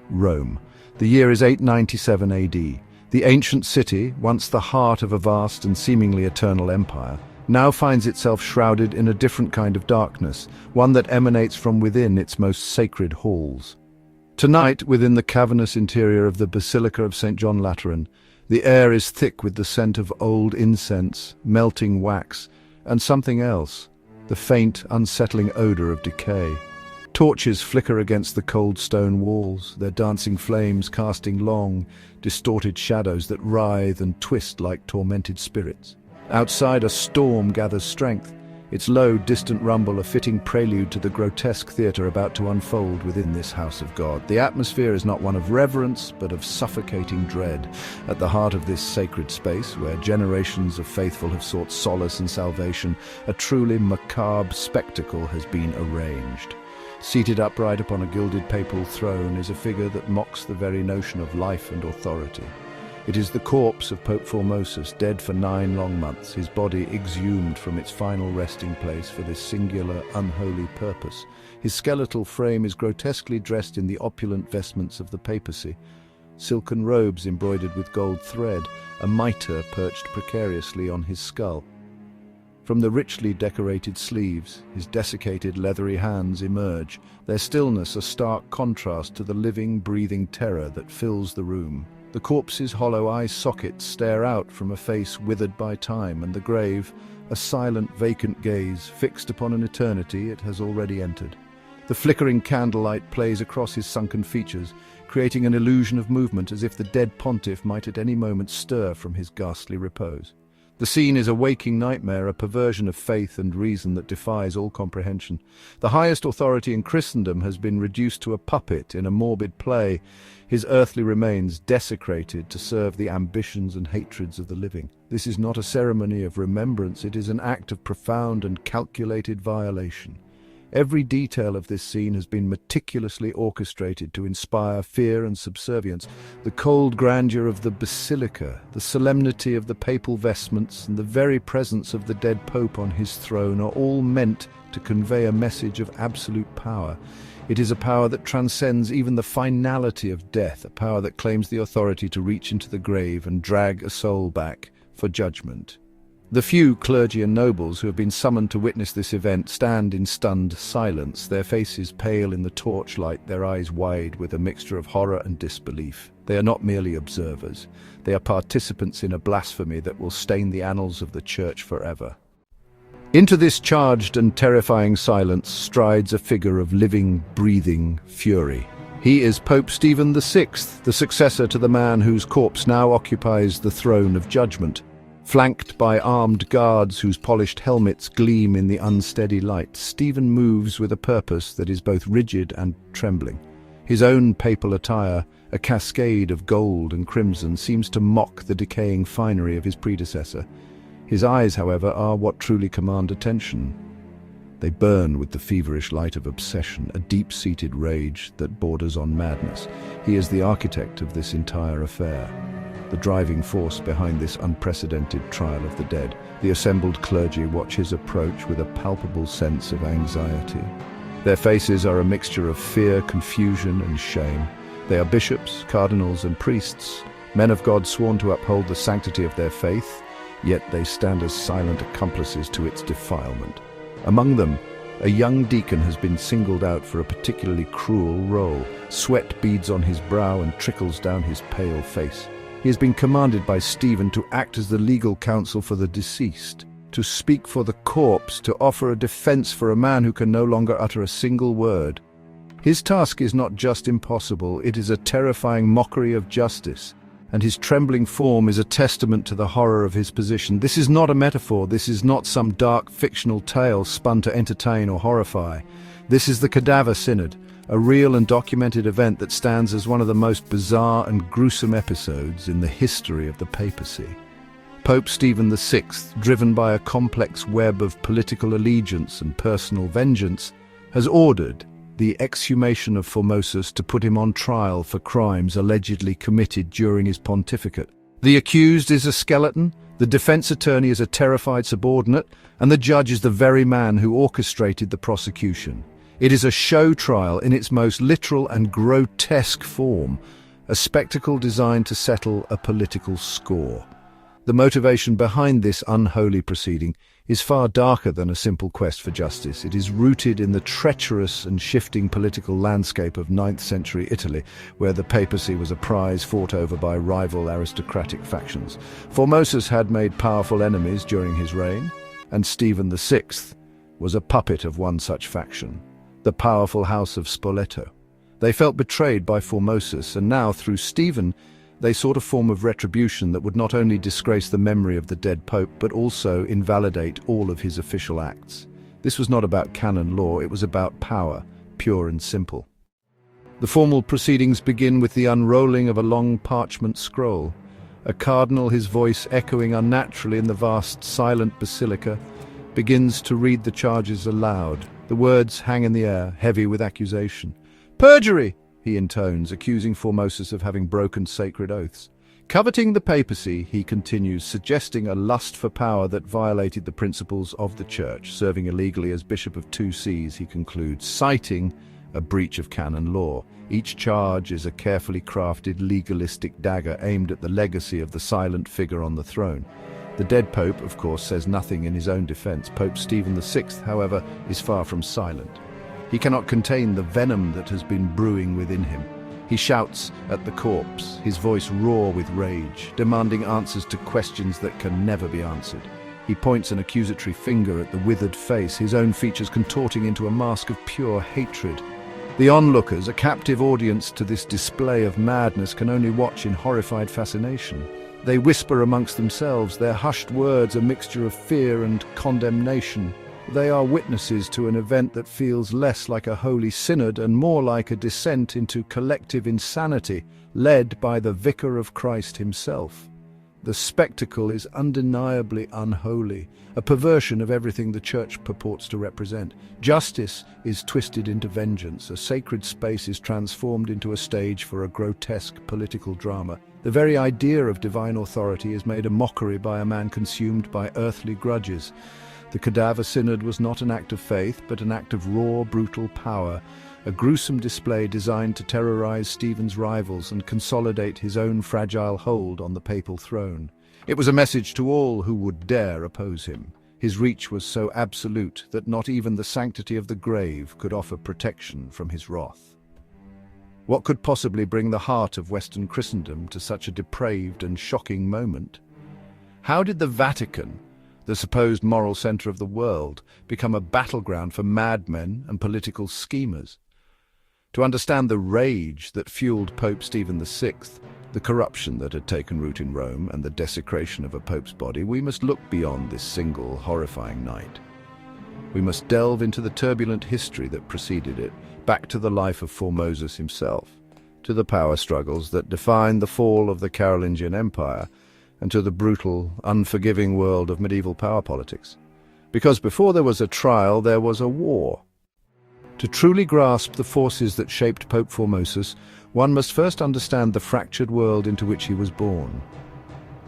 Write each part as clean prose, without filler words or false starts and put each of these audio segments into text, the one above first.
Rome. The year is 897 AD. The ancient city, once the heart of a vast and seemingly eternal empire, now finds itself shrouded in a different kind of darkness, one that emanates from within its most sacred halls. Tonight, within the cavernous interior of the Basilica of St. John Lateran, the air is thick with the scent of old incense, melting wax, and something else, the faint, unsettling odor of decay. Torches flicker against the cold stone walls, their dancing flames casting long, distorted shadows that writhe and twist like tormented spirits. Outside, a storm gathers strength, its low, distant rumble a fitting prelude to the grotesque theatre about to unfold within this house of God. The atmosphere is not one of reverence, but of suffocating dread. At the heart of this sacred space, where generations of faithful have sought solace and salvation, a truly macabre spectacle has been arranged. Seated upright upon a gilded papal throne is a figure that mocks the very notion of life and authority. It is the corpse of Pope Formosus, dead for 9 long months, his body exhumed from its final resting place for this singular, unholy purpose. His skeletal frame is grotesquely dressed in the opulent vestments of the papacy. Silken robes embroidered with gold thread, a mitre perched precariously on his skull. From the richly decorated sleeves, his desiccated leathery hands emerge, their stillness a stark contrast to the living, breathing terror that fills the room. The corpse's hollow eye sockets stare out from a face withered by time, and the grave, a silent, vacant gaze fixed upon an eternity it has already entered. The flickering candlelight plays across his sunken features, creating an illusion of movement as if the dead pontiff might at any moment stir from his ghastly repose. The scene is a waking nightmare, a perversion of faith and reason that defies all comprehension. The highest authority in Christendom has been reduced to a puppet in a morbid play, his earthly remains desecrated to serve the ambitions and hatreds of the living. This is not a ceremony of remembrance, it is an act of profound and calculated violation. Every detail of this scene has been meticulously orchestrated to inspire fear and subservience. The cold grandeur of the basilica, the solemnity of the papal vestments, and the very presence of the dead pope on his throne are all meant to convey a message of absolute power. It is a power that transcends even the finality of death, a power that claims the authority to reach into the grave and drag a soul back for judgment. The few clergy and nobles who have been summoned to witness this event stand in stunned silence, their faces pale in the torchlight, their eyes wide with a mixture of horror and disbelief. They are not merely observers. They are participants in a blasphemy that will stain the annals of the Church forever. Into this charged and terrifying silence strides a figure of living, breathing fury. He is Pope Stephen VI, the successor to the man whose corpse now occupies the throne of judgment. Flanked by armed guards whose polished helmets gleam in the unsteady light, Stephen moves with a purpose that is both rigid and trembling. His own papal attire, a cascade of gold and crimson, seems to mock the decaying finery of his predecessor. His eyes, however, are what truly command attention. They burn with the feverish light of obsession, a deep-seated rage that borders on madness. He is the architect of this entire affair, the driving force behind this unprecedented trial of the dead. The assembled clergy watch his approach with a palpable sense of anxiety. Their faces are a mixture of fear, confusion, and shame. They are bishops, cardinals, and priests, men of God sworn to uphold the sanctity of their faith, yet they stand as silent accomplices to its defilement. Among them, a young deacon has been singled out for a particularly cruel role. Sweat beads on his brow and trickles down his pale face. He has been commanded by Stephen to act as the legal counsel for the deceased, to speak for the corpse, to offer a defense for a man who can no longer utter a single word. His task is not just impossible, it is a terrifying mockery of justice, and his trembling form is a testament to the horror of his position. This is not a metaphor, this is not some dark fictional tale spun to entertain or horrify. This is the Cadaver Synod, a real and documented event that stands as one of the most bizarre and gruesome episodes in the history of the papacy. Pope Stephen VI, driven by a complex web of political allegiance and personal vengeance, has ordered the exhumation of Formosus to put him on trial for crimes allegedly committed during his pontificate. The accused is a skeleton, the defense attorney is a terrified subordinate, and the judge is the very man who orchestrated the prosecution. It is a show trial in its most literal and grotesque form, a spectacle designed to settle a political score. The motivation behind this unholy proceeding is far darker than a simple quest for justice. It is rooted in the treacherous and shifting political landscape of 9th century Italy, where the papacy was a prize fought over by rival aristocratic factions. Formosus had made powerful enemies during his reign, and Stephen VI was a puppet of one such faction, the powerful House of Spoleto. They felt betrayed by Formosus, and now, through Stephen, they sought a form of retribution that would not only disgrace the memory of the dead pope, but also invalidate all of his official acts. This was not about canon law, it was about power, pure and simple. The formal proceedings begin with the unrolling of a long parchment scroll. A cardinal, his voice echoing unnaturally in the vast, silent basilica, begins to read the charges aloud. The words hang in the air, heavy with accusation. "Perjury!" he intones, accusing Formosus of having broken sacred oaths. Coveting the papacy, he continues, suggesting a lust for power that violated the principles of the Church. Serving illegally as Bishop of 2 Sees, he concludes, citing a breach of canon law. Each charge is a carefully crafted legalistic dagger aimed at the legacy of the silent figure on the throne. The dead pope, of course, says nothing in his own defense. Pope Stephen VI, however, is far from silent. He cannot contain the venom that has been brewing within him. He shouts at the corpse, his voice raw with rage, demanding answers to questions that can never be answered. He points an accusatory finger at the withered face, his own features contorting into a mask of pure hatred. The onlookers, a captive audience to this display of madness, can only watch in horrified fascination. They whisper amongst themselves, their hushed words a mixture of fear and condemnation. They are witnesses to an event that feels less like a holy synod and more like a descent into collective insanity, led by the Vicar of Christ himself. The spectacle is undeniably unholy, a perversion of everything the Church purports to represent. Justice is twisted into vengeance, a sacred space is transformed into a stage for a grotesque political drama. The very idea of divine authority is made a mockery by a man consumed by earthly grudges. The Cadaver Synod was not an act of faith, but an act of raw, brutal power, a gruesome display designed to terrorize Stephen's rivals and consolidate his own fragile hold on the papal throne. It was a message to all who would dare oppose him. His reach was so absolute that not even the sanctity of the grave could offer protection from his wrath. What could possibly bring the heart of Western Christendom to such a depraved and shocking moment? How did the Vatican, the supposed moral center of the world, become a battleground for madmen and political schemers? To understand the rage that fueled Pope Stephen VI, the corruption that had taken root in Rome, and the desecration of a pope's body, we must look beyond this single horrifying night. We must delve into the turbulent history that preceded it, back to the life of Formosus himself, to the power struggles that defined the fall of the Carolingian Empire, and to the brutal, unforgiving world of medieval power politics. Because before there was a trial, there was a war. To truly grasp the forces that shaped Pope Formosus, one must first understand the fractured world into which he was born.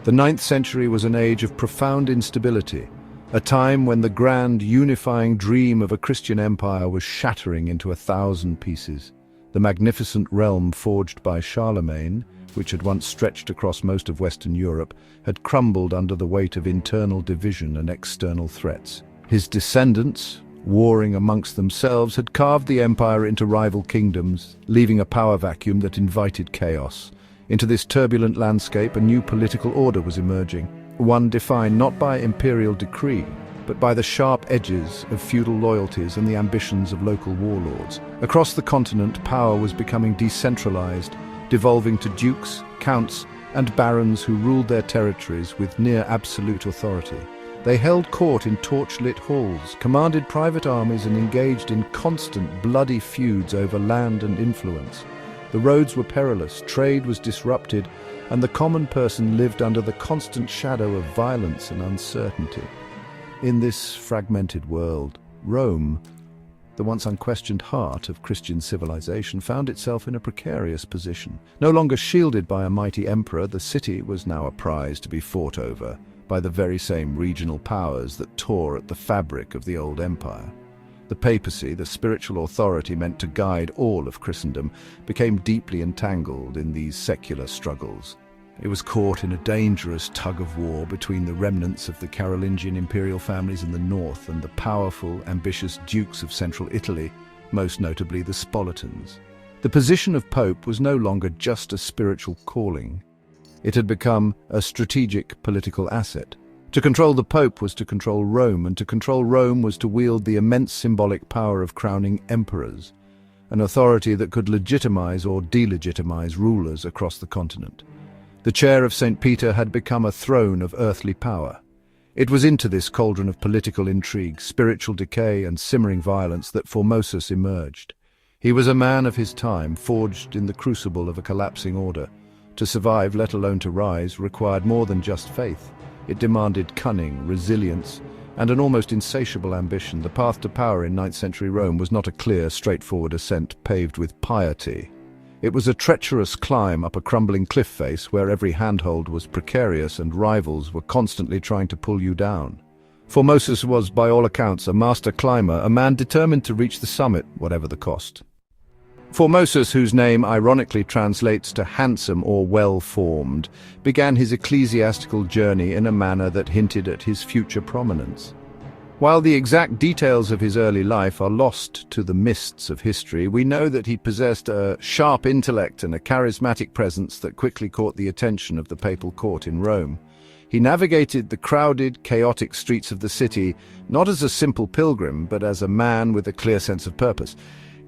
The 9th century was an age of profound instability, a time when the grand, unifying dream of a Christian empire was shattering into 1,000 pieces. The magnificent realm forged by Charlemagne, which had once stretched across most of Western Europe, had crumbled under the weight of internal division and external threats. His descendants, warring amongst themselves, had carved the empire into rival kingdoms, leaving a power vacuum that invited chaos. Into this turbulent landscape, a new political order was emerging, one defined not by imperial decree, but by the sharp edges of feudal loyalties and the ambitions of local warlords. Across the continent, power was becoming decentralized, devolving to dukes, counts, and barons who ruled their territories with near-absolute authority. They held court in torch-lit halls, commanded private armies, and engaged in constant bloody feuds over land and influence. The roads were perilous, trade was disrupted, and the common person lived under the constant shadow of violence and uncertainty. In this fragmented world, Rome, the once unquestioned heart of Christian civilization, found itself in a precarious position. No longer shielded by a mighty emperor, the city was now a prize to be fought over by the very same regional powers that tore at the fabric of the old empire. The papacy, the spiritual authority meant to guide all of Christendom, became deeply entangled in these secular struggles. It was caught in a dangerous tug-of-war between the remnants of the Carolingian imperial families in the north and the powerful, ambitious dukes of central Italy, most notably the Spolitans. The position of Pope was no longer just a spiritual calling. It had become a strategic political asset. To control the Pope was to control Rome, and to control Rome was to wield the immense symbolic power of crowning emperors, an authority that could legitimize or delegitimize rulers across the continent. The chair of St. Peter had become a throne of earthly power. It was into this cauldron of political intrigue, spiritual decay, and simmering violence that Formosus emerged. He was a man of his time, forged in the crucible of a collapsing order. To survive, let alone to rise, required more than just faith. It demanded cunning, resilience, and an almost insatiable ambition. The path to power in 9th century Rome was not a clear, straightforward ascent paved with piety. It was a treacherous climb up a crumbling cliff face where every handhold was precarious and rivals were constantly trying to pull you down. Formosus was, by all accounts, a master climber, a man determined to reach the summit, whatever the cost. Formosus, whose name ironically translates to handsome or well-formed, began his ecclesiastical journey in a manner that hinted at his future prominence. While the exact details of his early life are lost to the mists of history, we know that he possessed a sharp intellect and a charismatic presence that quickly caught the attention of the papal court in Rome. He navigated the crowded, chaotic streets of the city not as a simple pilgrim, but as a man with a clear sense of purpose.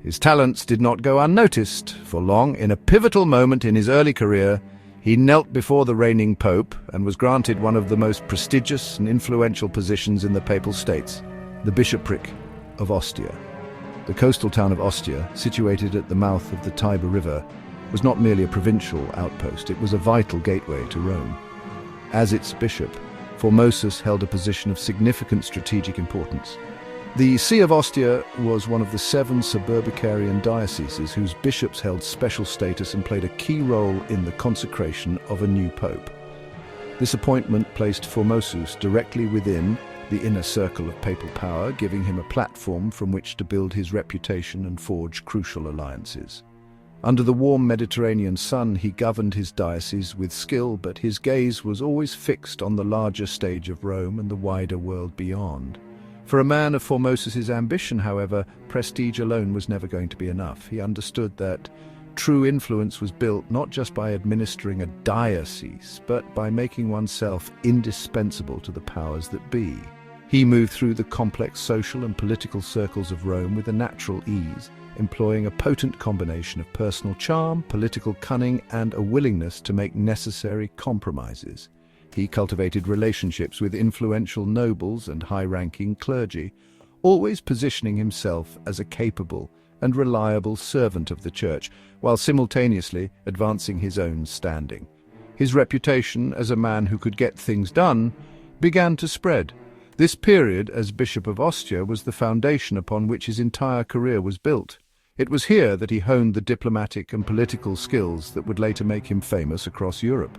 His talents did not go unnoticed for long. In a pivotal moment in his early career, he knelt before the reigning pope and was granted one of the most prestigious and influential positions in the Papal States, the bishopric of Ostia. The coastal town of Ostia, situated at the mouth of the Tiber River, was not merely a provincial outpost, it was a vital gateway to Rome. As its bishop, Formosus held a position of significant strategic importance. The See of Ostia was one of the 7 suburbicarian dioceses whose bishops held special status and played a key role in the consecration of a new pope. This appointment placed Formosus directly within the inner circle of papal power, giving him a platform from which to build his reputation and forge crucial alliances. Under the warm Mediterranean sun, he governed his diocese with skill, but his gaze was always fixed on the larger stage of Rome and the wider world beyond. For a man of Formosus's ambition, however, prestige alone was never going to be enough. He understood that true influence was built not just by administering a diocese, but by making oneself indispensable to the powers that be. He moved through the complex social and political circles of Rome with a natural ease, employing a potent combination of personal charm, political cunning, and a willingness to make necessary compromises. He cultivated relationships with influential nobles and high-ranking clergy, always positioning himself as a capable and reliable servant of the Church, while simultaneously advancing his own standing. His reputation as a man who could get things done began to spread. This period as Bishop of Ostia was the foundation upon which his entire career was built. It was here that he honed the diplomatic and political skills that would later make him famous across Europe.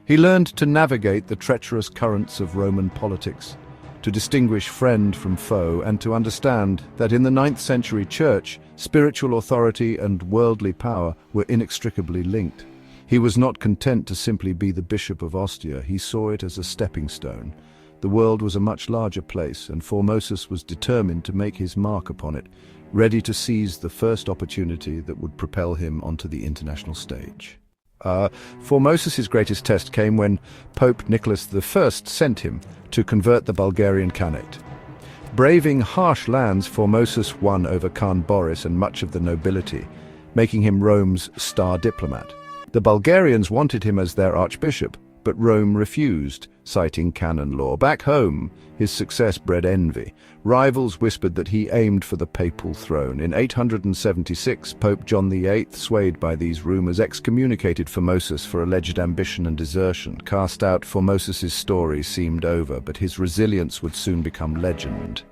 He learned to navigate the treacherous currents of Roman politics, to distinguish friend from foe, and to understand that in the 9th century Church, spiritual authority and worldly power were inextricably linked. He was not content to simply be the Bishop of Ostia. He saw it as a stepping stone. The world was a much larger place, and Formosus was determined to make his mark upon it, ready to seize the first opportunity that would propel him onto the international stage. Formosus's greatest test came when Pope Nicholas I sent him to convert the Bulgarian Khanate. Braving harsh lands, Formosus won over Khan Boris and much of the nobility, making him Rome's star diplomat. The Bulgarians wanted him as their archbishop, but Rome refused, citing canon law. Back home, his success bred envy. Rivals whispered that he aimed for the papal throne. In 876, Pope John VIII, swayed by these rumors, excommunicated Formosus for alleged ambition and desertion. Cast out, Formosus's story seemed over, but his resilience would soon become legend.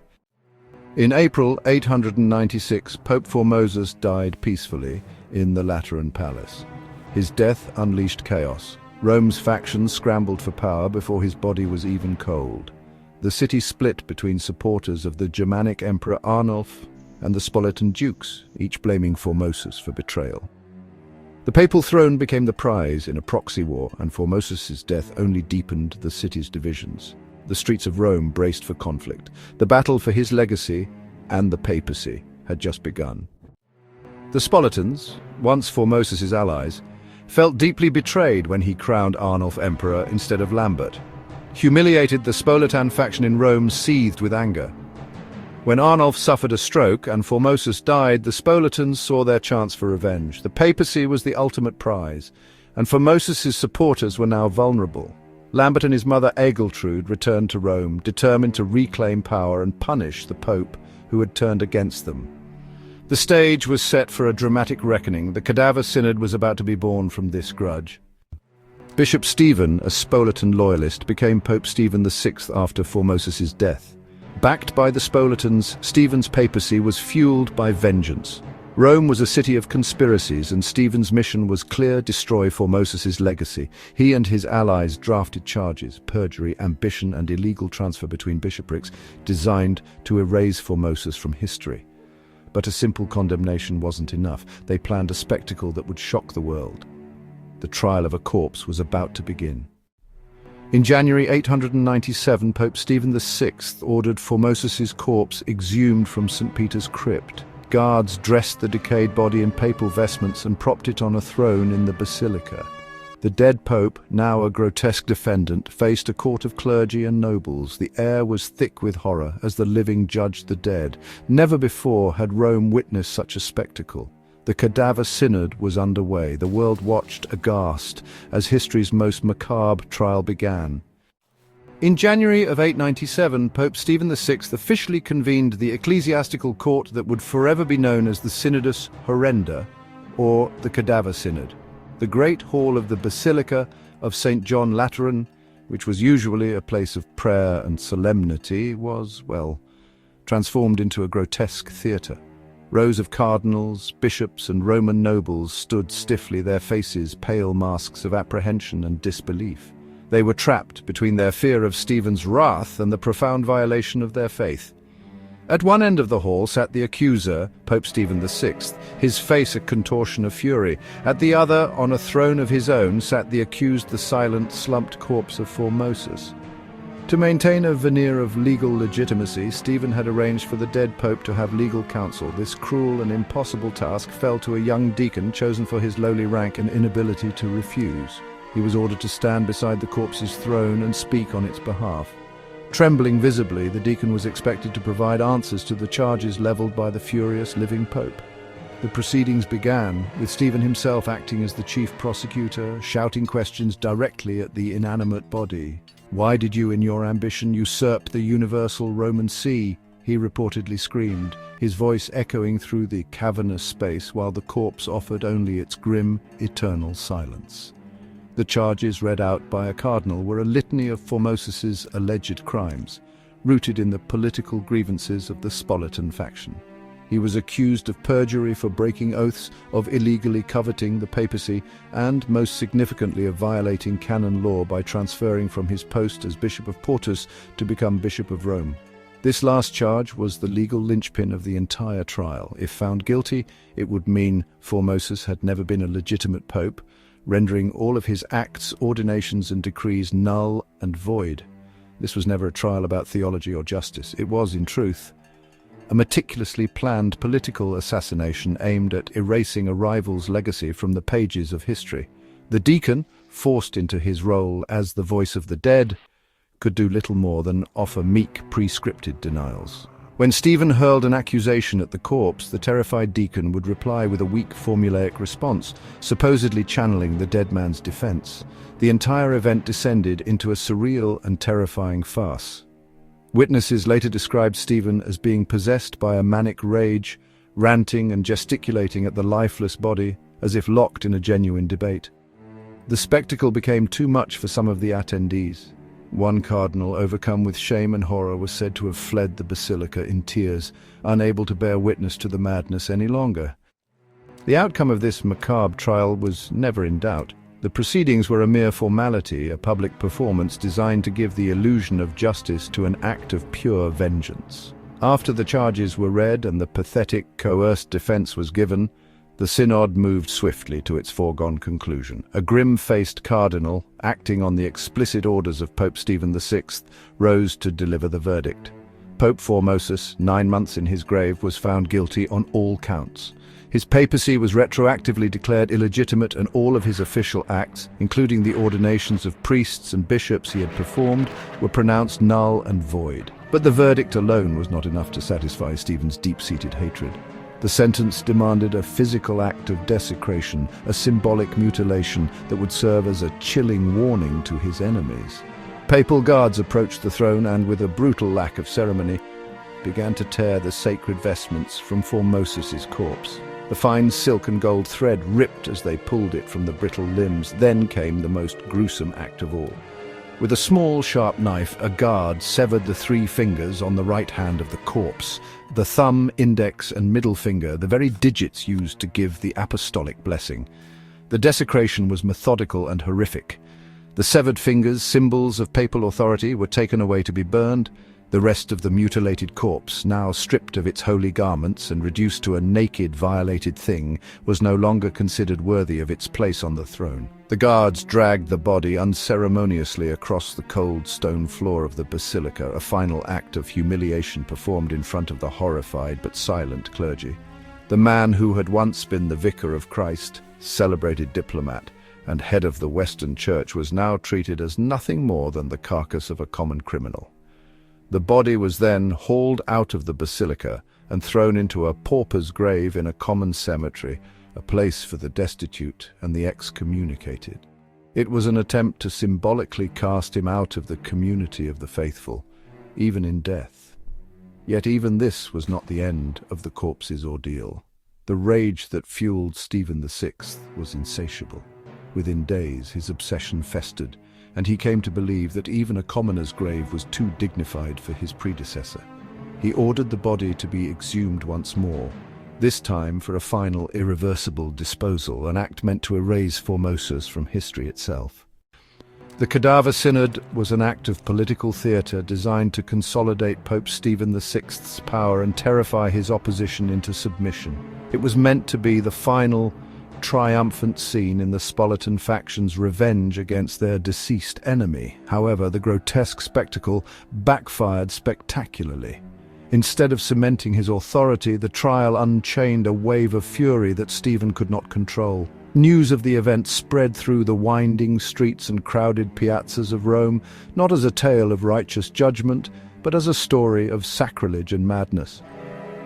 In April 896, Pope Formosus died peacefully in the Lateran Palace. His death unleashed chaos. Rome's factions scrambled for power before his body was even cold. the city split between supporters of the Germanic Emperor Arnulf and the Spolitan dukes, each blaming Formosus for betrayal. The papal throne became the prize in a proxy war, and Formosus's death only deepened the city's divisions. The streets of Rome braced for conflict. The battle for his legacy and the papacy had just begun. The Spolitans, once Formosus's allies, felt deeply betrayed when he crowned Arnulf emperor instead of Lambert. Humiliated, the Spolitan faction in Rome seethed with anger. When Arnulf suffered a stroke and Formosus died, the Spolitans saw their chance for revenge. The papacy was the ultimate prize, and Formosus's supporters were now vulnerable. Lambert and his mother Egeltrude returned to Rome, determined to reclaim power and punish the Pope who had turned against them. The stage was set for a dramatic reckoning. The Cadaver Synod was about to be born from this grudge. Bishop Stephen, a Spolitan loyalist, became Pope Stephen VI after Formosus's death. Backed by the Spolitans, Stephen's papacy was fueled by vengeance. Rome was a city of conspiracies, and Stephen's mission was clear: destroy Formosus's legacy. He and his allies drafted charges: perjury, ambition, and illegal transfer between bishoprics, designed to erase Formosus from history. But a simple condemnation wasn't enough. They planned a spectacle that would shock the world. The trial of a corpse was about to begin. In January 897, Pope Stephen VI ordered Formosus's corpse exhumed from St. Peter's crypt. Guards dressed the decayed body in papal vestments and propped it on a throne in the basilica. The dead pope, now a grotesque defendant, faced a court of clergy and nobles. The air was thick with horror as the living judged the dead. Never before had Rome witnessed such a spectacle. The Cadaver Synod was underway. The world watched aghast as history's most macabre trial began. In January of 897, Pope Stephen VI officially convened the ecclesiastical court that would forever be known as the Synodus Horrenda, or the Cadaver Synod. The great hall of the Basilica of St. John Lateran, which was usually a place of prayer and solemnity, was, well, transformed into a grotesque theatre. Rows of cardinals, bishops, and Roman nobles stood stiffly, their faces pale masks of apprehension and disbelief. They were trapped between their fear of Stephen's wrath and the profound violation of their faith. At one end of the hall sat the accuser, Pope Stephen VI, his face a contortion of fury. At the other, on a throne of his own, sat the accused, the silent, slumped corpse of Formosus. To maintain a veneer of legal legitimacy, Stephen had arranged for the dead pope to have legal counsel. This cruel and impossible task fell to a young deacon chosen for his lowly rank and inability to refuse. He was ordered to stand beside the corpse's throne and speak on its behalf. Trembling visibly, the deacon was expected to provide answers to the charges leveled by the furious living pope. The proceedings began, with Stephen himself acting as the chief prosecutor, shouting questions directly at the inanimate body. "Why did you, in your ambition, usurp the universal Roman see?" he reportedly screamed, his voice echoing through the cavernous space while the corpse offered only its grim, eternal silence. The charges read out by a cardinal were a litany of Formosus's alleged crimes, rooted in the political grievances of the Spolitan faction. He was accused of perjury for breaking oaths, of illegally coveting the papacy, and, most significantly, of violating canon law by transferring from his post as Bishop of Portus to become Bishop of Rome. This last charge was the legal linchpin of the entire trial. If found guilty, it would mean Formosus had never been a legitimate pope, rendering all of his acts, ordinations, and decrees null and void. This was never a trial about theology or justice. It was, in truth, a meticulously planned political assassination aimed at erasing a rival's legacy from the pages of history. The deacon, forced into his role as the voice of the dead, could do little more than offer meek, pre-scripted denials. When Stephen hurled an accusation at the corpse, the terrified deacon would reply with a weak, formulaic response, supposedly channeling the dead man's defense. The entire event descended into a surreal and terrifying farce. Witnesses later described Stephen as being possessed by a manic rage, ranting and gesticulating at the lifeless body, as if locked in a genuine debate. The spectacle became too much for some of the attendees. One cardinal, overcome with shame and horror, was said to have fled the basilica in tears, unable to bear witness to the madness any longer. The outcome of this macabre trial was never in doubt. The proceedings were a mere formality, a public performance designed to give the illusion of justice to an act of pure vengeance. After the charges were read and the pathetic, coerced defense was given, the synod moved swiftly to its foregone conclusion. A grim-faced cardinal, acting on the explicit orders of Pope Stephen VI, rose to deliver the verdict. Pope Formosus, 9 months in his grave, was found guilty on all counts. His papacy was retroactively declared illegitimate, and all of his official acts, including the ordinations of priests and bishops he had performed, were pronounced null and void. But the verdict alone was not enough to satisfy Stephen's deep-seated hatred. The sentence demanded a physical act of desecration, a symbolic mutilation that would serve as a chilling warning to his enemies. Papal guards approached the throne and, with a brutal lack of ceremony, began to tear the sacred vestments from Formosus's corpse. The fine silk and gold thread ripped as they pulled it from the brittle limbs. Then came the most gruesome act of all. With a small, sharp knife, a guard severed the 3 fingers on the right hand of the corpse. The thumb, index, and middle finger, the very digits used to give the apostolic blessing. The desecration was methodical and horrific. The severed fingers, symbols of papal authority, were taken away to be burned. The rest of the mutilated corpse, now stripped of its holy garments and reduced to a naked, violated thing, was no longer considered worthy of its place on the throne. The guards dragged the body unceremoniously across the cold stone floor of the basilica, a final act of humiliation performed in front of the horrified but silent clergy. The man who had once been the vicar of Christ, celebrated diplomat, and head of the Western Church was now treated as nothing more than the carcass of a common criminal. The body was then hauled out of the basilica and thrown into a pauper's grave in a common cemetery, a place for the destitute and the excommunicated. It was an attempt to symbolically cast him out of the community of the faithful, even in death. Yet even this was not the end of the corpse's ordeal. The rage that fueled Stephen VI was insatiable. Within days, his obsession festered, and he came to believe that even a commoner's grave was too dignified for his predecessor. He ordered the body to be exhumed once more, this time for a final, irreversible disposal, an act meant to erase Formosus from history itself. The Cadaver Synod was an act of political theatre designed to consolidate Pope Stephen VI's power and terrify his opposition into submission. It was meant to be the final, triumphant scene in the Spolitan faction's revenge against their deceased enemy. However, the grotesque spectacle backfired spectacularly. Instead of cementing his authority, the trial unchained a wave of fury that Stephen could not control. News of the event spread through the winding streets and crowded piazzas of Rome, not as a tale of righteous judgment, but as a story of sacrilege and madness.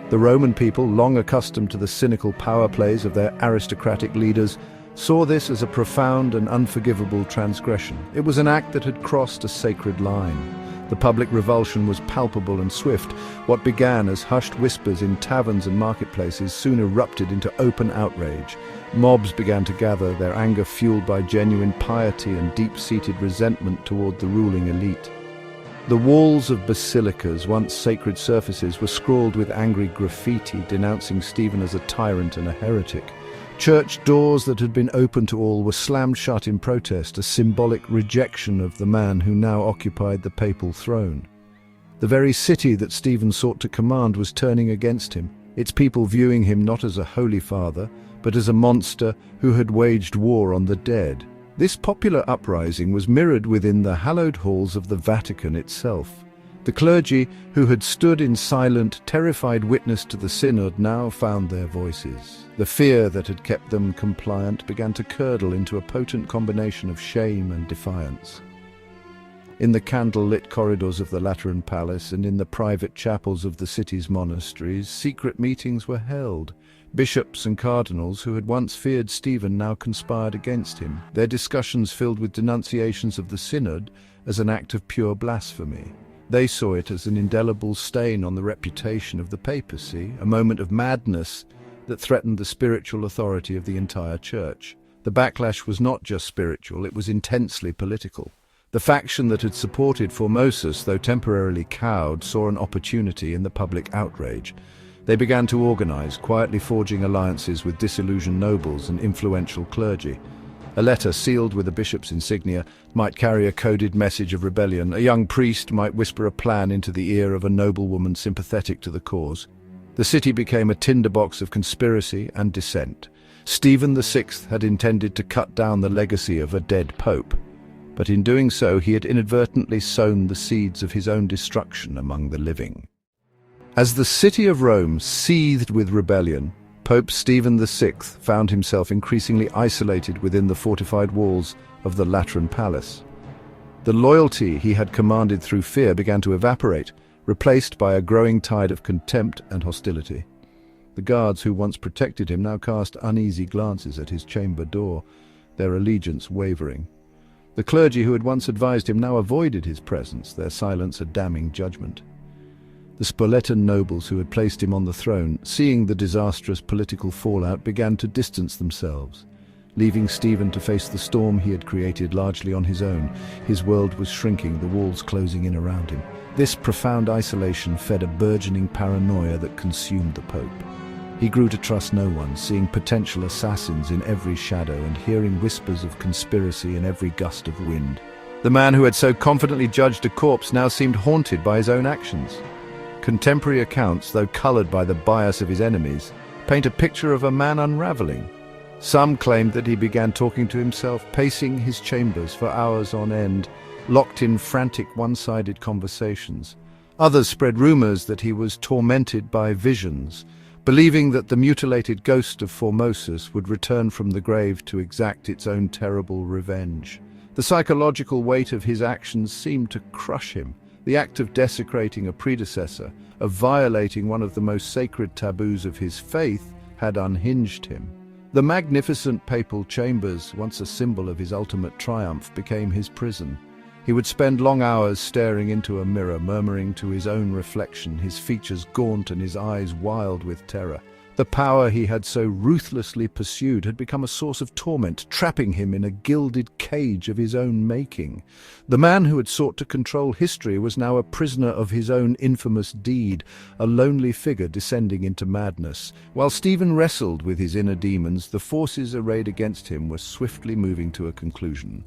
The Roman people, long accustomed to the cynical power plays of their aristocratic leaders, saw this as a profound and unforgivable transgression. It was an act that had crossed a sacred line. The public revulsion was palpable and swift. What began as hushed whispers in taverns and marketplaces soon erupted into open outrage. Mobs began to gather, their anger fueled by genuine piety and deep-seated resentment toward the ruling elite. The walls of basilicas, once sacred surfaces, were scrawled with angry graffiti denouncing Stephen as a tyrant and a heretic. Church doors that had been open to all were slammed shut in protest, a symbolic rejection of the man who now occupied the papal throne. The very city that Stephen sought to command was turning against him, its people viewing him not as a holy father, but as a monster who had waged war on the dead. This popular uprising was mirrored within the hallowed halls of the Vatican itself. The clergy, who had stood in silent, terrified witness to the synod, now found their voices. The fear that had kept them compliant began to curdle into a potent combination of shame and defiance. In the candle-lit corridors of the Lateran Palace and in the private chapels of the city's monasteries, secret meetings were held. Bishops and cardinals who had once feared Stephen now conspired against him, their discussions filled with denunciations of the synod as an act of pure blasphemy. They saw it as an indelible stain on the reputation of the papacy, a moment of madness that threatened the spiritual authority of the entire church. The backlash was not just spiritual, it was intensely political. The faction that had supported Formosus, though temporarily cowed, saw an opportunity in the public outrage. They began to organize, quietly forging alliances with disillusioned nobles and influential clergy. A letter sealed with a bishop's insignia might carry a coded message of rebellion. A young priest might whisper a plan into the ear of a noblewoman sympathetic to the cause. The city became a tinderbox of conspiracy and dissent. Stephen VI had intended to cut down the legacy of a dead pope, but in doing so he had inadvertently sown the seeds of his own destruction among the living. As the city of Rome seethed with rebellion, Pope Stephen VI found himself increasingly isolated within the fortified walls of the Lateran Palace. The loyalty he had commanded through fear began to evaporate, replaced by a growing tide of contempt and hostility. The guards who once protected him now cast uneasy glances at his chamber door, their allegiance wavering. The clergy who had once advised him now avoided his presence, their silence a damning judgment. The Spoletan nobles who had placed him on the throne, seeing the disastrous political fallout, began to distance themselves, leaving Stephen to face the storm he had created largely on his own. His world was shrinking, the walls closing in around him. This profound isolation fed a burgeoning paranoia that consumed the Pope. He grew to trust no one, seeing potential assassins in every shadow and hearing whispers of conspiracy in every gust of wind. The man who had so confidently judged a corpse now seemed haunted by his own actions. Contemporary accounts, though coloured by the bias of his enemies, paint a picture of a man unravelling. Some claimed that he began talking to himself, pacing his chambers for hours on end, locked in frantic one-sided conversations. Others spread rumours that he was tormented by visions, believing that the mutilated ghost of Formosus would return from the grave to exact its own terrible revenge. The psychological weight of his actions seemed to crush him. The act of desecrating a predecessor, of violating one of the most sacred taboos of his faith, had unhinged him. The magnificent papal chambers, once a symbol of his ultimate triumph, became his prison. He would spend long hours staring into a mirror, murmuring to his own reflection, his features gaunt and his eyes wild with terror. The power he had so ruthlessly pursued had become a source of torment, trapping him in a gilded cage of his own making. The man who had sought to control history was now a prisoner of his own infamous deed, a lonely figure descending into madness. While Stephen wrestled with his inner demons, the forces arrayed against him were swiftly moving to a conclusion.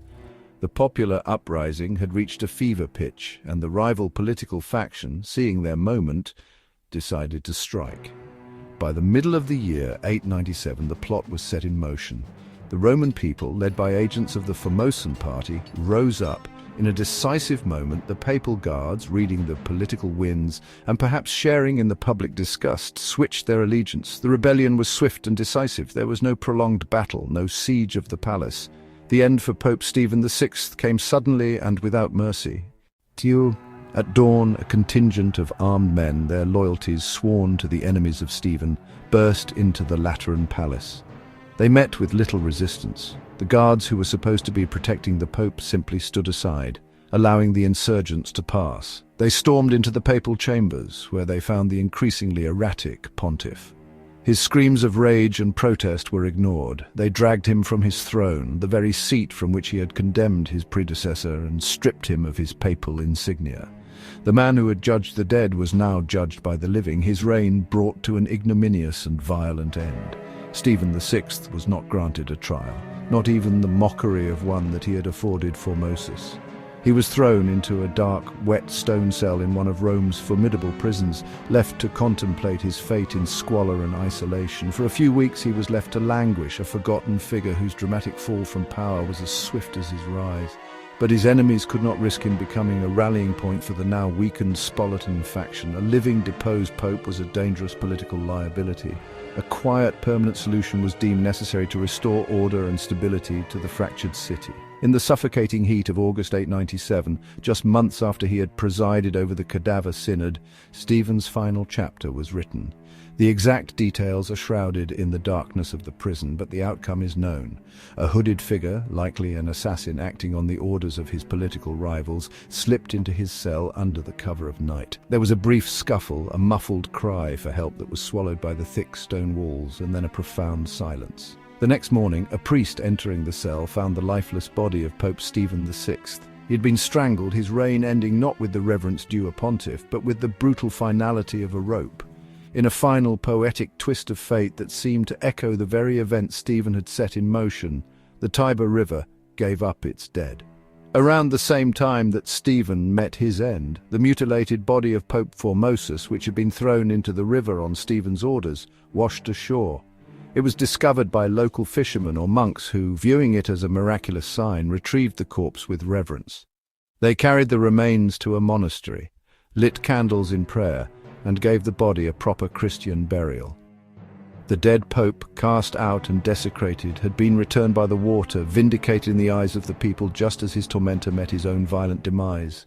The popular uprising had reached a fever pitch, and the rival political faction, seeing their moment, decided to strike. By the middle of the year 897, the plot was set in motion. The Roman people, led by agents of the Formosan party, rose up. In a decisive moment, the papal guards, reading the political winds and perhaps sharing in the public disgust, switched their allegiance. The rebellion was swift and decisive. There was no prolonged battle, no siege of the palace. The end for Pope Stephen VI came suddenly and without mercy. At dawn, a contingent of armed men, their loyalties sworn to the enemies of Stephen, burst into the Lateran Palace. They met with little resistance. The guards who were supposed to be protecting the Pope simply stood aside, allowing the insurgents to pass. They stormed into the papal chambers, where they found the increasingly erratic pontiff. His screams of rage and protest were ignored. They dragged him from his throne, the very seat from which he had condemned his predecessor, and stripped him of his papal insignia. The man who had judged the dead was now judged by the living, his reign brought to an ignominious and violent end. Stephen VI was not granted a trial, not even the mockery of one that he had afforded Formosus. He was thrown into a dark, wet stone cell in one of Rome's formidable prisons, left to contemplate his fate in squalor and isolation. For a few weeks he was left to languish, a forgotten figure whose dramatic fall from power was as swift as his rise. But his enemies could not risk him becoming a rallying point for the now weakened Spoletan faction. A living, deposed pope was a dangerous political liability. A quiet, permanent solution was deemed necessary to restore order and stability to the fractured city. In the suffocating heat of August 897, just months after he had presided over the Cadaver Synod, Stephen's final chapter was written. The exact details are shrouded in the darkness of the prison, but the outcome is known. A hooded figure, likely an assassin acting on the orders of his political rivals, slipped into his cell under the cover of night. There was a brief scuffle, a muffled cry for help that was swallowed by the thick stone walls, and then a profound silence. The next morning, a priest entering the cell found the lifeless body of Pope Stephen VI. He had been strangled, his reign ending not with the reverence due a pontiff, but with the brutal finality of a rope. In a final poetic twist of fate that seemed to echo the very events Stephen had set in motion, the Tiber River gave up its dead. Around the same time that Stephen met his end, the mutilated body of Pope Formosus, which had been thrown into the river on Stephen's orders, washed ashore. It was discovered by local fishermen or monks who, viewing it as a miraculous sign, retrieved the corpse with reverence. They carried the remains to a monastery, lit candles in prayer, and gave the body a proper Christian burial. The dead pope, cast out and desecrated, had been returned by the water, vindicated in the eyes of the people just as his tormentor met his own violent demise.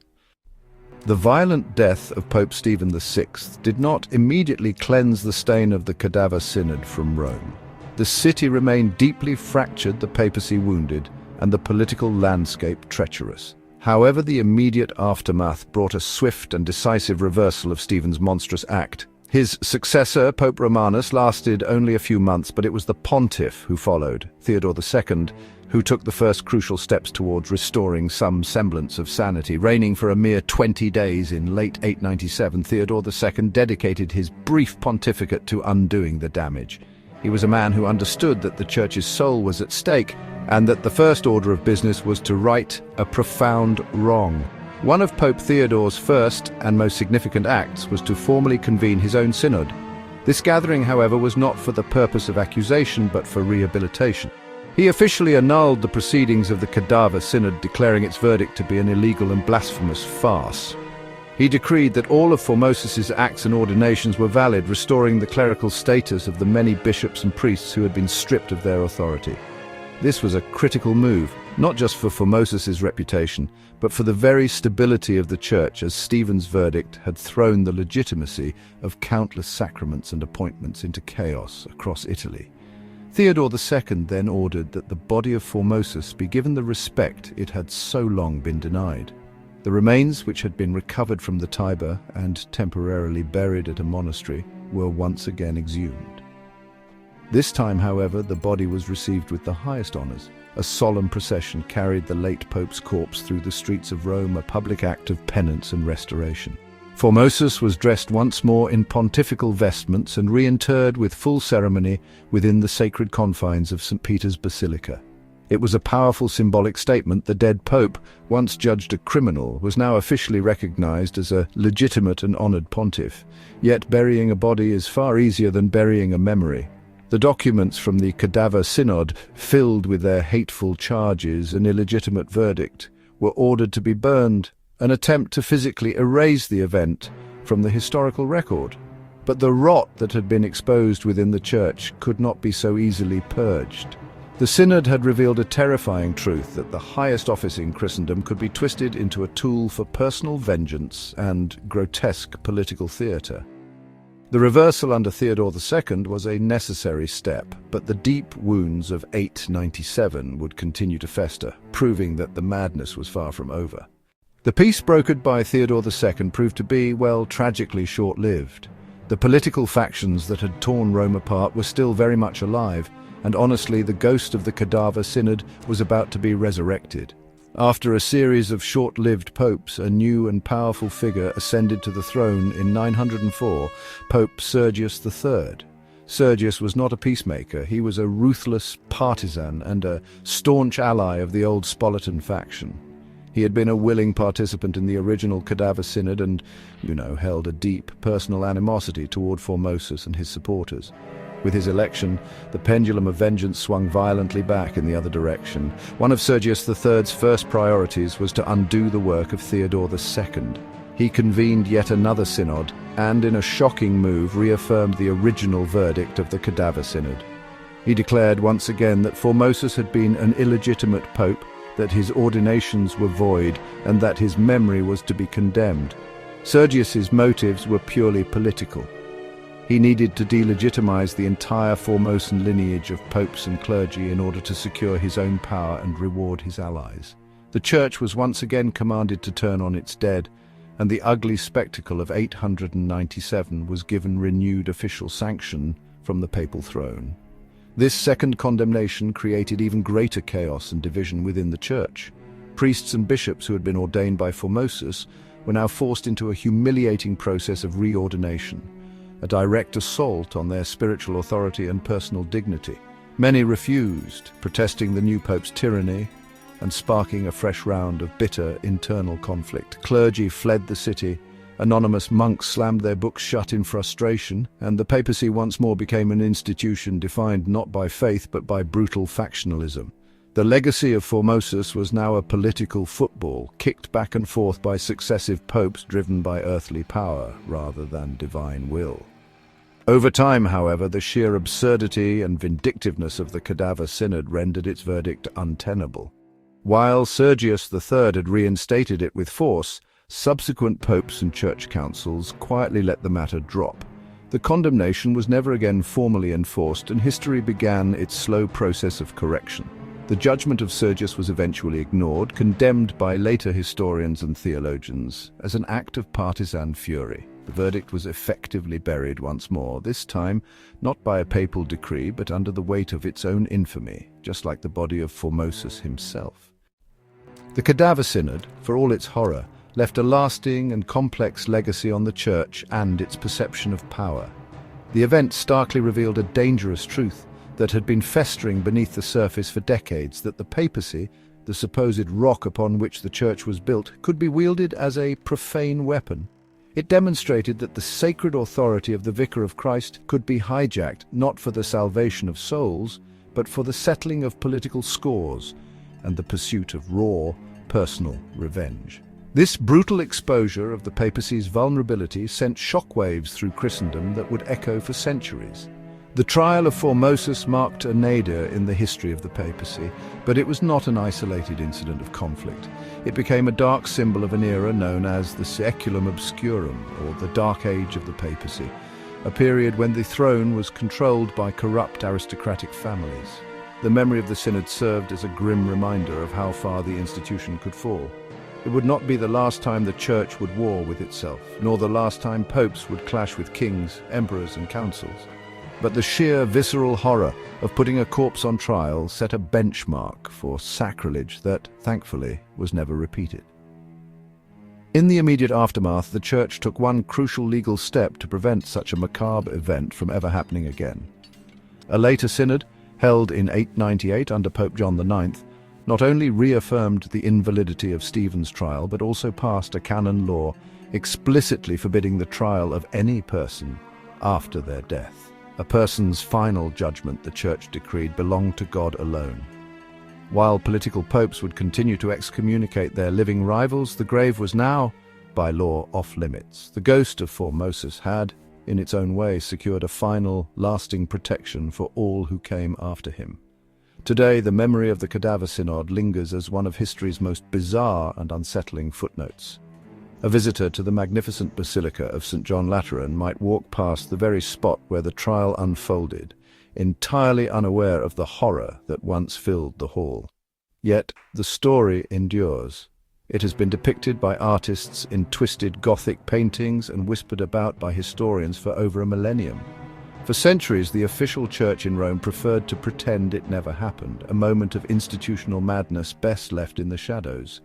The violent death of Pope Stephen VI did not immediately cleanse the stain of the Cadaver Synod from Rome. The city remained deeply fractured, the papacy wounded, and the political landscape treacherous. However, the immediate aftermath brought a swift and decisive reversal of Stephen's monstrous act. His successor, Pope Romanus, lasted only a few months, but it was the pontiff who followed, Theodore II, who took the first crucial steps towards restoring some semblance of sanity. Reigning for a mere 20 days in late 897, Theodore II dedicated his brief pontificate to undoing the damage. He was a man who understood that the Church's soul was at stake, and that the first order of business was to right a profound wrong. One of Pope Theodore's first and most significant acts was to formally convene his own synod. This gathering, however, was not for the purpose of accusation but for rehabilitation. He officially annulled the proceedings of the Cadaver Synod, declaring its verdict to be an illegal and blasphemous farce. He decreed that all of Formosus's acts and ordinations were valid, restoring the clerical status of the many bishops and priests who had been stripped of their authority. This was a critical move, not just for Formosus's reputation, but for the very stability of the Church, as Stephen's verdict had thrown the legitimacy of countless sacraments and appointments into chaos across Italy. Theodore II then ordered that the body of Formosus be given the respect it had so long been denied. The remains, which had been recovered from the Tiber and temporarily buried at a monastery, were once again exhumed. This time, however, the body was received with the highest honors. A solemn procession carried the late Pope's corpse through the streets of Rome, a public act of penance and restoration. Formosus was dressed once more in pontifical vestments and reinterred with full ceremony within the sacred confines of St. Peter's Basilica. It was a powerful symbolic statement. The dead Pope, once judged a criminal, was now officially recognized as a legitimate and honored pontiff. Yet burying a body is far easier than burying a memory. The documents from the Cadaver Synod, filled with their hateful charges and illegitimate verdict, were ordered to be burned, an attempt to physically erase the event from the historical record. But the rot that had been exposed within the Church could not be so easily purged. The Synod had revealed a terrifying truth, that the highest office in Christendom could be twisted into a tool for personal vengeance and grotesque political theatre. The reversal under Theodore II was a necessary step, but the deep wounds of 897 would continue to fester, proving that the madness was far from over. The peace brokered by Theodore II proved to be, well, tragically short-lived. The political factions that had torn Rome apart were still very much alive, and honestly, the ghost of the Cadaver Synod was about to be resurrected. After a series of short-lived popes, a new and powerful figure ascended to the throne in 904, Pope Sergius III. Sergius was not a peacemaker. He was a ruthless partisan and a staunch ally of the old Spolitan faction. He had been a willing participant in the original Cadaver Synod and, held a deep personal animosity toward Formosus and his supporters. With his election, the pendulum of vengeance swung violently back in the other direction. One of Sergius III's first priorities was to undo the work of Theodore II. He convened yet another synod, and in a shocking move reaffirmed the original verdict of the Cadaver Synod. He declared once again that Formosus had been an illegitimate pope, that his ordinations were void, and that his memory was to be condemned. Sergius's motives were purely political. He needed to delegitimize the entire Formosan lineage of popes and clergy in order to secure his own power and reward his allies. The Church was once again commanded to turn on its dead, and the ugly spectacle of 897 was given renewed official sanction from the papal throne. This second condemnation created even greater chaos and division within the Church. Priests and bishops who had been ordained by Formosus were now forced into a humiliating process of reordination, a direct assault on their spiritual authority and personal dignity. Many refused, protesting the new pope's tyranny and sparking a fresh round of bitter internal conflict. Clergy fled the city, anonymous monks slammed their books shut in frustration, and the papacy once more became an institution defined not by faith but by brutal factionalism. The legacy of Formosus was now a political football, kicked back and forth by successive popes driven by earthly power rather than divine will. Over time, however, the sheer absurdity and vindictiveness of the Cadaver Synod rendered its verdict untenable. While Sergius III had reinstated it with force, subsequent popes and church councils quietly let the matter drop. The condemnation was never again formally enforced, and history began its slow process of correction. The judgment of Sergius was eventually ignored, condemned by later historians and theologians as an act of partisan fury. The verdict was effectively buried once more, this time not by a papal decree but under the weight of its own infamy, just like the body of Formosus himself. The Cadaver Synod, for all its horror, left a lasting and complex legacy on the Church and its perception of power. The event starkly revealed a dangerous truth that had been festering beneath the surface for decades, that the papacy, the supposed rock upon which the Church was built, could be wielded as a profane weapon. It demonstrated that the sacred authority of the Vicar of Christ could be hijacked not for the salvation of souls, but for the settling of political scores and the pursuit of raw, personal revenge. This brutal exposure of the papacy's vulnerability sent shockwaves through Christendom that would echo for centuries. The trial of Formosus marked a nadir in the history of the papacy, but it was not an isolated incident of conflict. It became a dark symbol of an era known as the Saeculum Obscurum, or the Dark Age of the papacy, a period when the throne was controlled by corrupt aristocratic families. The memory of the synod served as a grim reminder of how far the institution could fall. It would not be the last time the Church would war with itself, nor the last time popes would clash with kings, emperors and councils. But the sheer visceral horror of putting a corpse on trial set a benchmark for sacrilege that, thankfully, was never repeated. In the immediate aftermath, the Church took one crucial legal step to prevent such a macabre event from ever happening again. A later synod, held in 898 under Pope John IX, not only reaffirmed the invalidity of Stephen's trial, but also passed a canon law explicitly forbidding the trial of any person after their death. A person's final judgment, the Church decreed, belonged to God alone. While political popes would continue to excommunicate their living rivals, the grave was now, by law, off limits. The ghost of Formosus had, in its own way, secured a final, lasting protection for all who came after him. Today, the memory of the Cadaver Synod lingers as one of history's most bizarre and unsettling footnotes. A visitor to the magnificent Basilica of St. John Lateran might walk past the very spot where the trial unfolded, entirely unaware of the horror that once filled the hall. Yet the story endures. It has been depicted by artists in twisted Gothic paintings and whispered about by historians for over a millennium. For centuries, the official church in Rome preferred to pretend it never happened, a moment of institutional madness best left in the shadows.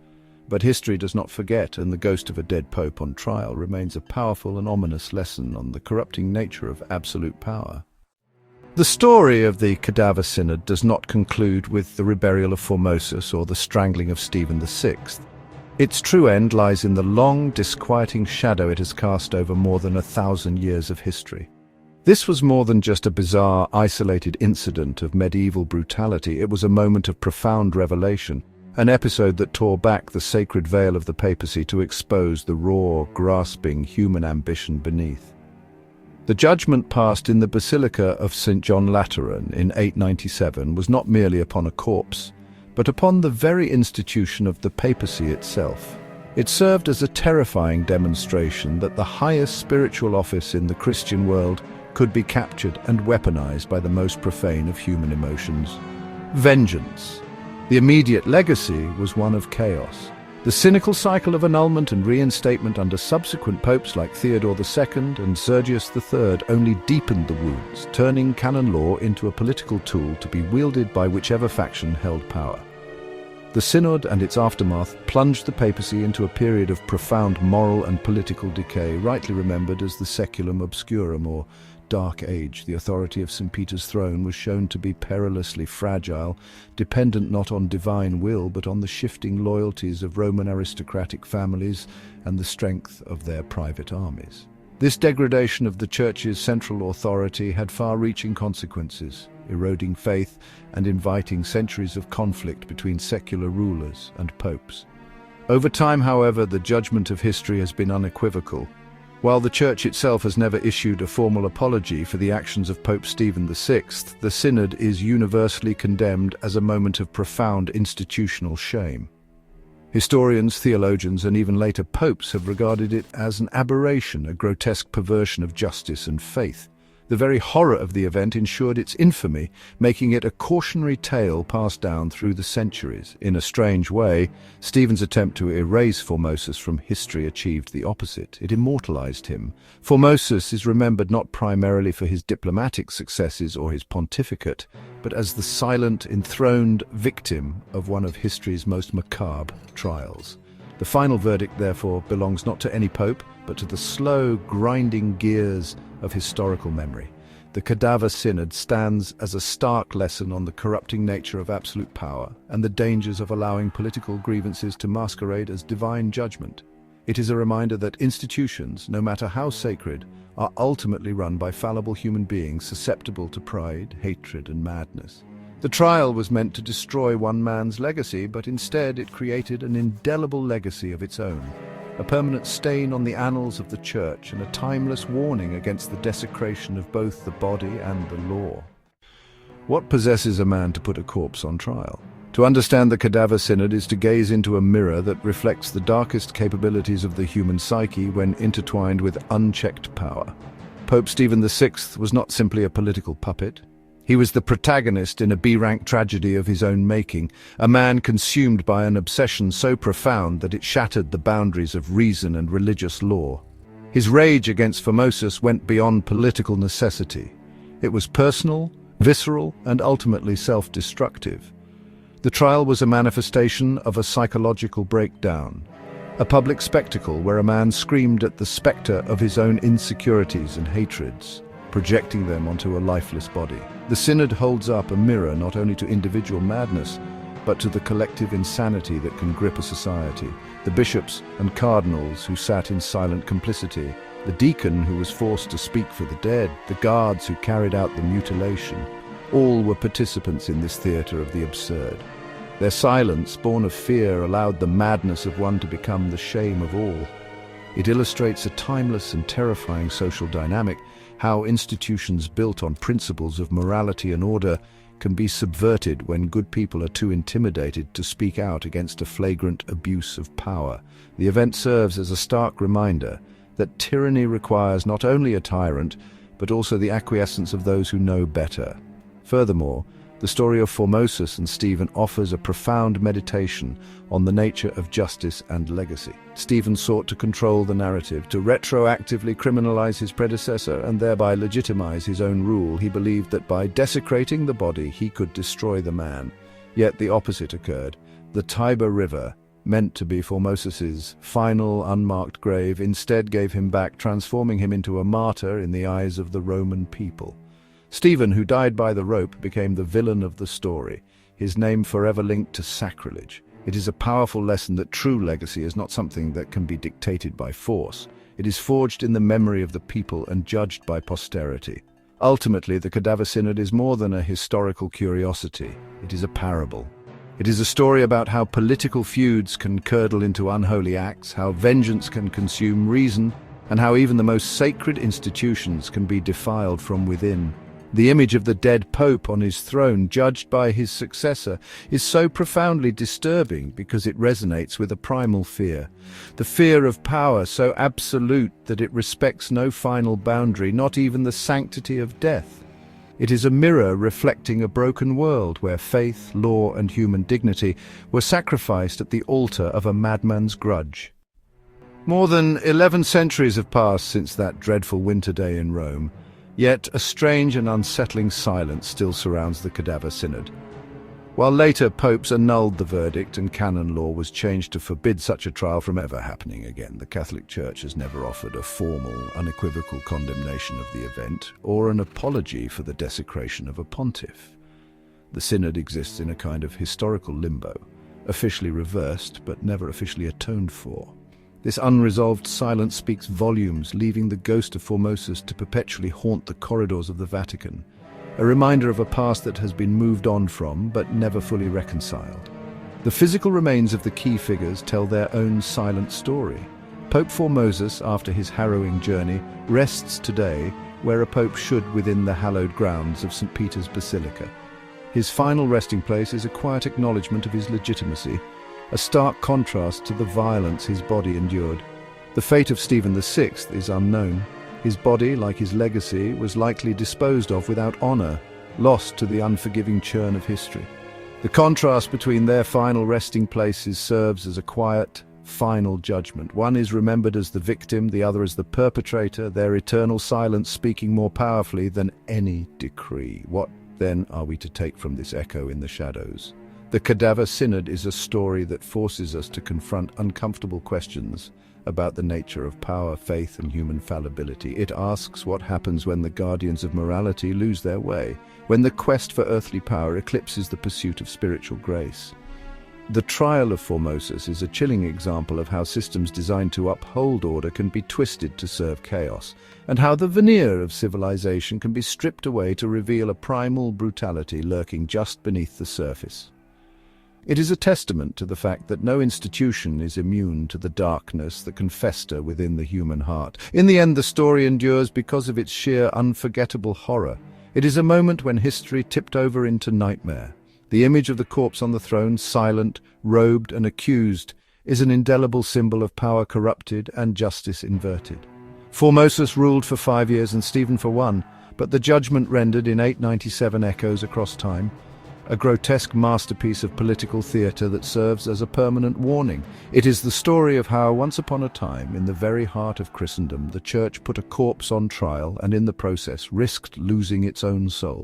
But history does not forget, and the ghost of a dead pope on trial remains a powerful and ominous lesson on the corrupting nature of absolute power. The story of the Cadaver Synod does not conclude with the reburial of Formosus or the strangling of Stephen VI. Its true end lies in the long, disquieting shadow it has cast over more than 1,000 years of history. This was more than just a bizarre, isolated incident of medieval brutality. It was a moment of profound revelation, an episode that tore back the sacred veil of the papacy to expose the raw, grasping human ambition beneath. The judgment passed in the Basilica of St. John Lateran in 897 was not merely upon a corpse, but upon the very institution of the papacy itself. It served as a terrifying demonstration that the highest spiritual office in the Christian world could be captured and weaponized by the most profane of human emotions: vengeance. The immediate legacy was one of chaos. The cynical cycle of annulment and reinstatement under subsequent popes like Theodore II and Sergius III only deepened the wounds, turning canon law into a political tool to be wielded by whichever faction held power. The Synod and its aftermath plunged the papacy into a period of profound moral and political decay, rightly remembered as the Saeculum Obscurum, or dark age, the authority of St. Peter's throne was shown to be perilously fragile, dependent not on divine will but on the shifting loyalties of Roman aristocratic families and the strength of their private armies. This degradation of the Church's central authority had far-reaching consequences, eroding faith and inviting centuries of conflict between secular rulers and popes. Over time, however, the judgment of history has been unequivocal. While the Church itself has never issued a formal apology for the actions of Pope Stephen VI, the Synod is universally condemned as a moment of profound institutional shame. Historians, theologians, and even later popes have regarded it as an aberration, a grotesque perversion of justice and faith. The very horror of the event ensured its infamy, making it a cautionary tale passed down through the centuries. In a strange way, Stephen's attempt to erase Formosus from history achieved the opposite. It immortalized him. Formosus is remembered not primarily for his diplomatic successes or his pontificate, but as the silent, enthroned victim of one of history's most macabre trials. The final verdict, therefore, belongs not to any pope, but to the slow, grinding gears of historical memory. The Cadaver Synod stands as a stark lesson on the corrupting nature of absolute power and the dangers of allowing political grievances to masquerade as divine judgment. It is a reminder that institutions, no matter how sacred, are ultimately run by fallible human beings susceptible to pride, hatred, and madness. The trial was meant to destroy one man's legacy, but instead it created an indelible legacy of its own, a permanent stain on the annals of the Church and a timeless warning against the desecration of both the body and the law. What possesses a man to put a corpse on trial? To understand the Cadaver Synod is to gaze into a mirror that reflects the darkest capabilities of the human psyche when intertwined with unchecked power. Pope Stephen VI was not simply a political puppet. He was the protagonist in a B-rank tragedy of his own making, a man consumed by an obsession so profound that it shattered the boundaries of reason and religious law. His rage against Formosus went beyond political necessity. It was personal, visceral, and ultimately self-destructive. The trial was a manifestation of a psychological breakdown, a public spectacle where a man screamed at the spectre of his own insecurities and hatreds, projecting them onto a lifeless body. The Synod holds up a mirror not only to individual madness, but to the collective insanity that can grip a society. The bishops and cardinals who sat in silent complicity, the deacon who was forced to speak for the dead, the guards who carried out the mutilation, all were participants in this theatre of the absurd. Their silence, born of fear, allowed the madness of one to become the shame of all. It illustrates a timeless and terrifying social dynamic, how institutions built on principles of morality and order can be subverted when good people are too intimidated to speak out against a flagrant abuse of power. The event serves as a stark reminder that tyranny requires not only a tyrant, but also the acquiescence of those who know better. Furthermore, the story of Formosus and Stephen offers a profound meditation on the nature of justice and legacy. Stephen sought to control the narrative, to retroactively criminalize his predecessor and thereby legitimize his own rule. He believed that by desecrating the body, he could destroy the man. Yet the opposite occurred. The Tiber River, meant to be Formosus's final unmarked grave, instead gave him back, transforming him into a martyr in the eyes of the Roman people. Stephen, who died by the rope, became the villain of the story, his name forever linked to sacrilege. It is a powerful lesson that true legacy is not something that can be dictated by force. It is forged in the memory of the people and judged by posterity. Ultimately, the Cadaver Synod is more than a historical curiosity. It is a parable. It is a story about how political feuds can curdle into unholy acts, how vengeance can consume reason, and how even the most sacred institutions can be defiled from within. The image of the dead pope on his throne, judged by his successor, is so profoundly disturbing because it resonates with a primal fear. The fear of power so absolute that it respects no final boundary, not even the sanctity of death. It is a mirror reflecting a broken world where faith, law, and human dignity were sacrificed at the altar of a madman's grudge. More than 11 centuries have passed since that dreadful winter day in Rome. Yet a strange and unsettling silence still surrounds the Cadaver Synod. while later popes annulled the verdict and canon law was changed to forbid such a trial from ever happening again. The Catholic Church has never offered a formal, unequivocal condemnation of the event or an apology for the desecration of a pontiff. The Synod exists in a kind of historical limbo, officially reversed but never officially atoned for. This unresolved silence speaks volumes, leaving the ghost of Formosus to perpetually haunt the corridors of the Vatican, a reminder of a past that has been moved on from but never fully reconciled. The physical remains of the key figures tell their own silent story. Pope Formosus, after his harrowing journey, rests today where a pope should within the hallowed grounds of St. Peter's Basilica. His final resting place is a quiet acknowledgement of his legitimacy, a stark contrast to the violence his body endured. The fate of Stephen VI is unknown. His body, like his legacy, was likely disposed of without honor, lost to the unforgiving churn of history. The contrast between their final resting places serves as a quiet, final judgment. One is remembered as the victim, the other as the perpetrator, their eternal silence speaking more powerfully than any decree. What, then, are we to take from this echo in the shadows? The Cadaver Synod is a story that forces us to confront uncomfortable questions about the nature of power, faith, and human fallibility. It asks what happens when the guardians of morality lose their way, when the quest for earthly power eclipses the pursuit of spiritual grace. The trial of Formosus is a chilling example of how systems designed to uphold order can be twisted to serve chaos, and how the veneer of civilization can be stripped away to reveal a primal brutality lurking just beneath the surface. It is a testament to the fact that no institution is immune to the darkness that can fester within the human heart. In the end, the story endures because of its sheer unforgettable horror. It is a moment when history tipped over into nightmare. The image of the corpse on the throne, silent, robed, and accused, is an indelible symbol of power corrupted and justice inverted. Formosus ruled for 5 years and Stephen for 1, but the judgment rendered in 897 echoes across time, a grotesque masterpiece of political theatre that serves as a permanent warning. It is the story of how, once upon a time, in the very heart of Christendom, the Church put a corpse on trial and in the process risked losing its own soul.